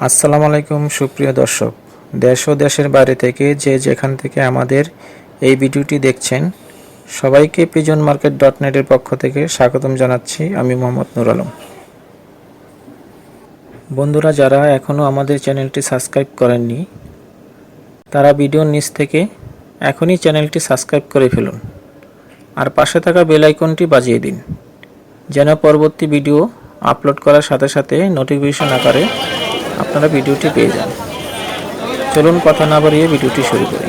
আসসালামু আলাইকুম সুপ্রিয় দর্শক, দেশ ও দেশের বাইরে থেকে যে যেখান থেকে আমাদের এই ভিডিওটি দেখছেন সবাইকে পিজন মার্কেট .net এর পক্ষ থেকে স্বাগতম জানাচ্ছি। আমি মোহাম্মদ নুর আলম। বন্ধুরা, যারা এখনও আমাদের চ্যানেলটি সাবস্ক্রাইব করেননি তারা ভিডিওর নিচ থেকে এখনই চ্যানেলটি সাবস্ক্রাইব করে ফেলুন আর পাশে থাকা বেল আইকনটি বাজিয়ে দিন, যেন পরবর্তী ভিডিও আপলোড করার সাথে সাথে নোটিফিকেশন আকারে আপনারা ভিডিওটি পেয়ে যান। চলুন কথা না বাড়িয়ে ভিডিওটি শুরু করি।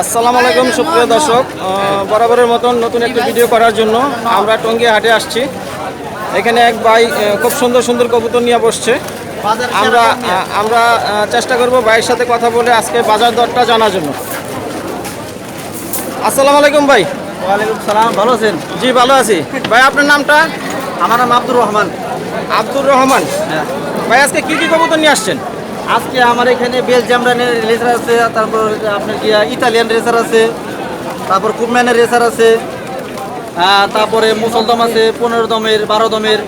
আসসালামু আলাইকুম সুপ্রিয় দর্শক, বরাবরের মতন নতুন একটি ভিডিও করার জন্য আমরা টঙ্গী হাটে আসছি। এখানে এক ভাই খুব সুন্দর সুন্দর কবুতর নিয়ে বসছে। আমরা চেষ্টা করব ভাইয়ের সাথে কথা বলে আজকে বাজার দরটা জানার জন্য। আসসালামু আলাইকুম ভাই। ওয়ালাইকুম সালাম, ভালো আছেন? জি ভালো আছি ভাই। আপনার নামটা? আমার নাম আব্দুর রহমান। আব্দুর রহমান। হ্যাঁ। ভাই আজকে কি কি কবুতর নিয়ে আসছেন? আজকে আমার এখানে বেলজিয়াম রানের রেসার আছে, তারপর আপনার কি ইতালিয়ান রেসার আছে, তারপর কুবম্যানের রেসার আছে, তারপরে মুসলদম আছে 15 দমের 12 দমের,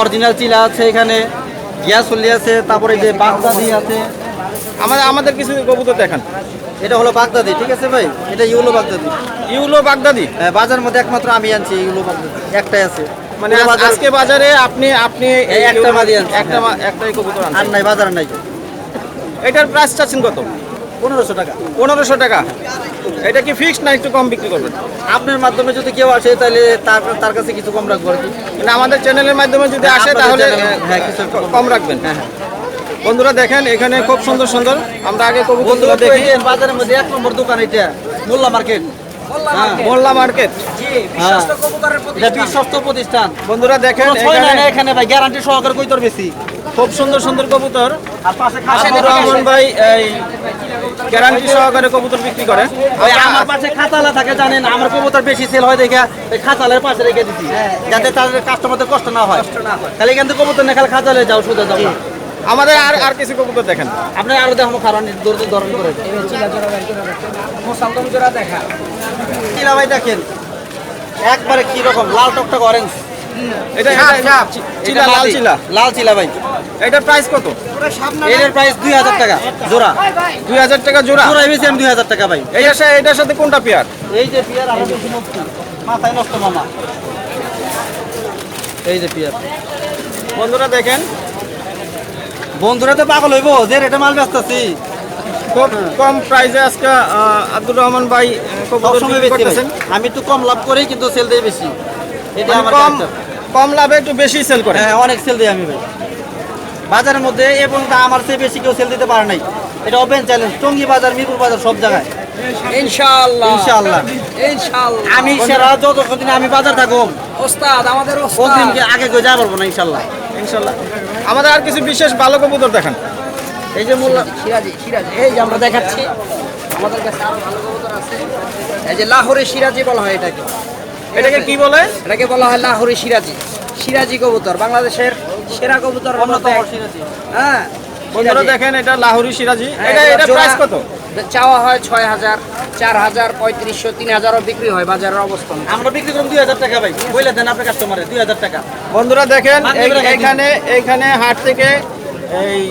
অরিজিনাল চিলা আছে, এখানে গিয়াসল্লি আছে, তারপরে যে বাগদাদি আছে। আমাদের কিছু কবুতর দেখান। এটা হলো বাগদাদি, ঠিক আছে ভাই? এটা ইউলো বাগদাদি। ইউলো বাগদাদি? হ্যাঁ, বাজার মধ্যে একমাত্র আমি আনছি ইউলো বাগদাদি, একটাই আছে। মানে আজকে বাজারে আপনি একটা মাদি আনছি, একটাই কবুতর আর আনছেন? নাই, বাজার নাই। এটার প্রাইস চাচ্ছেন কত? 1500 টাকা। 1500 টাকা। এটা কি ফিক্সড না একটু কম বিক্রি করবেন? আপনার মাধ্যমে যদি কেউ আসে তাহলে তার কাছে কিছু কম রাখবো আর কি। মানে আমাদের চ্যানেলের মাধ্যমে যদি আসে আপনাদের তাহলে চ্যানেলে, হ্যাঁ, কিছু একটু কম রাখবেন। হ্যাঁ হ্যাঁ। বন্ধুরা দেখেন এখানে খুব সুন্দর সুন্দর, আমরা আগে কবুতরগুলো দেখি। দেখি বাজারের মধ্যে 1 নম্বর দোকান এটা, মোল্লা মার্কেট। মোল্লা মার্কেট। এটা বিশ্বস্ত প্রতিষ্ঠান। বন্ধুরা দেখেন এখানে ভাই গ্যারান্টি সহকারে কইতর বেশি। খুব সুন্দর সুন্দর কবুতর। আর পাশে আব্দুর রহমান ভাই এই গ্যারান্টি সহকারে কবুতর বিক্রি করে। আমার পাশে খাতালা থাকে, জানেন আমার কবুতর বেশি সেল হয় দেখে এই খাতালের পাশে রেখে দিছি, যাতে তাদের কাস্টমারদের কষ্ট না হয়। তাহলে এখান থেকে কবুতর না খালি খাতালে যাও, সোজা যাও। আমাদের আর কিছু কবুতর দেখেন। আপনি আরো দেখো কারণ ধরন করে চিলা ভাই দেখেন একবারে কি রকম লাল টকটক অরেঞ্জ। এটা চিলা, লাল চিলা। লাল চিলা ভাই। এটার প্রাইস কত? এটার প্রাইস 2000 টাকা জোড়া। 2000 টাকা জোড়া? জোড়া বেশি আমি 2000 টাকা ভাই। এটার সাথে কোনটা পেয়ার? এই যে পেয়ার আরো বেশি মজবুত, মাথায় নষ্ট মামা। এই যে পেয়ার। বন্ধুরা দেখেন, বন্ধুরা তো পাগল হইব যে রেটে মাল বেচতেছি। খুব কম প্রাইসে আজকে আব্দুর রহমান ভাই কবুতর সবসময় বিক্রি বেশি ভাই। করতেছেন। আমি একটু কম লাভ করি কিন্তু সেল দেই বেশি। এটা মানে আমার character। কম লাভে একটু বেশি সেল করে। হ্যাঁ, অনেক সেল দিই আমি ভাই বাজারের মধ্যে, এবং আমার চেয়ে বেশি কেউ সেল দিতে পারে নাই। এটা ওপেন চ্যালেঞ্জ, টঙ্গী বাজার, মিরপুর বাজার, সব জায়গায় ইনশাআল্লাহ ইনশাআল্লাহ। ইনশাআল্লাহ আমি সেরা, যতদিন আমি বাজার থাকুম ওস্তাদ আমাদের ওদিনকে আগে কই যা পারবো না ইনশাআল্লাহ। ইনশাল্লাহ। আমাদের আর কিছু বিশেষ ভালো কবুতর দেখান। এই যে মোল্লা সিরাজি এই যে আমরা দেখাচ্ছি, আমাদের কাছে আরো ভালো কবুতর আছে। এই যে লাহোরি সিরাজি বলা হয় এটাকে। এটাকে কি বলে? এটাকে বলা হয় লাহোরি সিরাজি কবুতর, বাংলাদেশের সেরা কবুতর। অন্যতম সিরাজি। হ্যাঁ বন্ধুরা দেখেন, এটা লাহোরি সিরাজি। এটা জোড়া প্রাইস কত? চাওয়া হয় 6000, 4000, 3500, 3000ও বিক্রি হয় বাজারের অবস্থান। আমরা বিক্রি করুন 2000 টাকা ভাই। বলে দেন আপনার কাস্টমারে 2000 টাকা। বন্ধুরা দেখেন, এইখানে হাট থেকে এই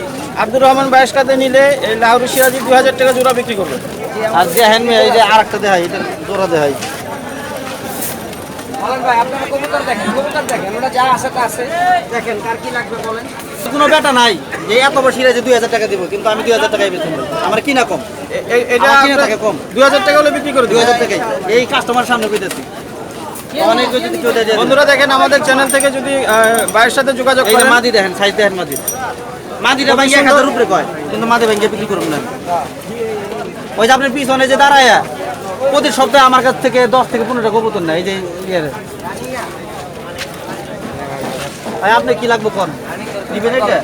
আব্দুর রহমান ভাইয়ের সাথে নিলে এই লাহোরি সিরাজি 2000 টাকা জোড়া বিক্রি করবে। আর যে হ্যান্ড এই যে আরেকটা দেখাই, এটা জোড়া দেখাই। বলেন ভাই, আপনারা কবুতর দেখেন, ওটা যা আছে তা আছে। দেখেন কার কি লাগবে বলেন। কোনো বেটা নাই যে এত বড় সিরাজে 2000 টাকা দিব, কিন্তু আমি 2000 টাকায় বেচি। আমার কিনা কম, এটা আমার কিনা টাকা কম। 2000 টাকা হলে বিক্রি করে 2000 টাকায় এই কাস্টমার সামনে কইতেছি। অনেক যদি কেউ দেয়। বন্ধুরা দেখেন, আমাদের চ্যানেল থেকে যদি ভাইয়ের সাথে যোগাযোগ এই যে করেন। মাদি দেখেন, সাইজ দেখেন মাদি। মাদিটা ভাই 1000 উপরে কয়, কিন্তু মাদি ভাই বিক্রি করুন না। ওই যে আপনার পিছনে যে দাঁড়ায় প্রতি সপ্তাহে আমার কাছ থেকে 10 থেকে 15টা কবুতর নেয়। এই যে ভাই আপনি কি লাগবে কোন নিবেন? এটা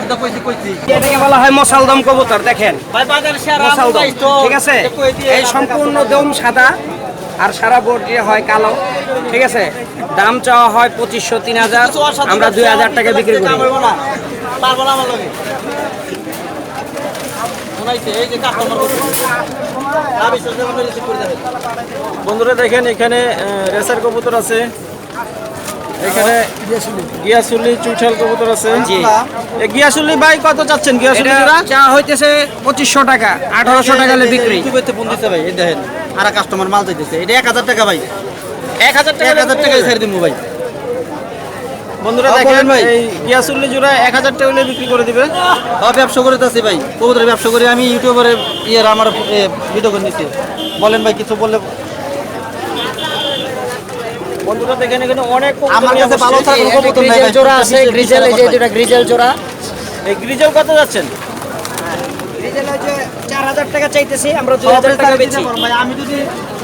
এটা কইছি এটাকে বলা হয় মশালদম কবুতর। দেখেন ভাই বাজার সেরা মশালদম, প্রাইস তো, ঠিক আছে। এই সম্পূর্ণ দম সাদা আর সারা বডি হয় কালো, ঠিক আছে। দাম চাওয়া হয় 2500, 3000, আমরা 2000 টাকা বিক্রি করি। পারবো না আমার লগে শোনাইছে। এই যে কাস্টমার বন্ধুরা দেখেন, এখানে রেসার কবুতর আছে, এখানে গিয়াসুলি চুইঠাল কবুতর আছে। জি। এই গিয়াসুলি ভাই কত চাচ্ছেন গিয়াসুলি এটা জোড়া? চা হইতেছে 2500 টাকা, 1800 টাকা হলে বিক্রি। ইউটিউবেতে ফোন দিতে ভাই, এই দেখেন আর কাস্টমার মাল চাইতেছে, এটা 1000 টাকা ভাই, 1000 টাকা 1000 টাকায় ছেড়ে দিমু ভাই। বন্ধুরা বলেন দেখেন ভাই। এই গিয়াসুলি জোড়া 1000 টাকা হলে বিক্রি করে দিবে। ব্যবসা করে আছি ভাই, কবুতরের ব্যবসা করে আমি ইউটিউবারে ইয়ের আমার ভিডিও করে নিচ্ছি। বলেন ভাই, কিছু বললে বন্ধুরা দেখেন এখানে অনেক কবুতর আমার নিয়ে কাছে ভালো বসছে। থাকলে কবুতর নাই গ্রিজেল ভাই, জোড়া আছে, গ্রিজেল এই যে দুটা গ্রিজেল জোড়া। এই গ্রিজেল কত যাচ্ছেন? গ্রিজেল হচ্ছে 4000 টাকা চাইতেছি, আমরা 2000 টাকা বেচি। ভাই আমি যদি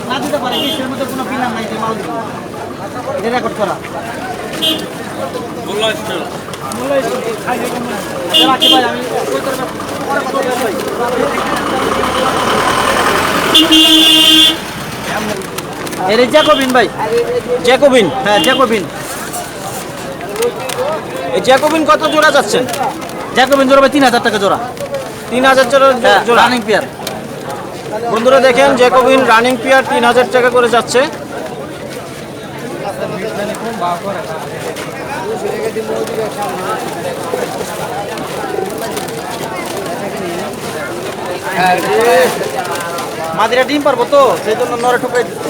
না দিতে পারি, বিশ্বের মধ্যে কোনো পিলার নাই যে মাল দিব, এটা রেকর্ড করা। রাখি ভাই, আমি পরে কথা বলবো ভাই। এর জ্যাকোবিন ভাই, জ্যাকোবিন। হ্যাঁ জ্যাকোবিন। এই জ্যাকোবিন কত জোড়া যাচ্ছেন? জ্যাকোবিন জোড়া ভাই 3000 টাকা জোড়া। 3000 জোড়া। Running pair. বন্ধুরা দেখেন জ্যাকোবিন রানিং পেয়ার 3000 টাকা করে যাচ্ছে। মাদিরা ডিম পারবো তো, সেই জন্য নরে ঠোকাই দিচ্ছি।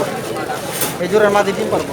এই জোড়ার মাদি ডিম পারবো।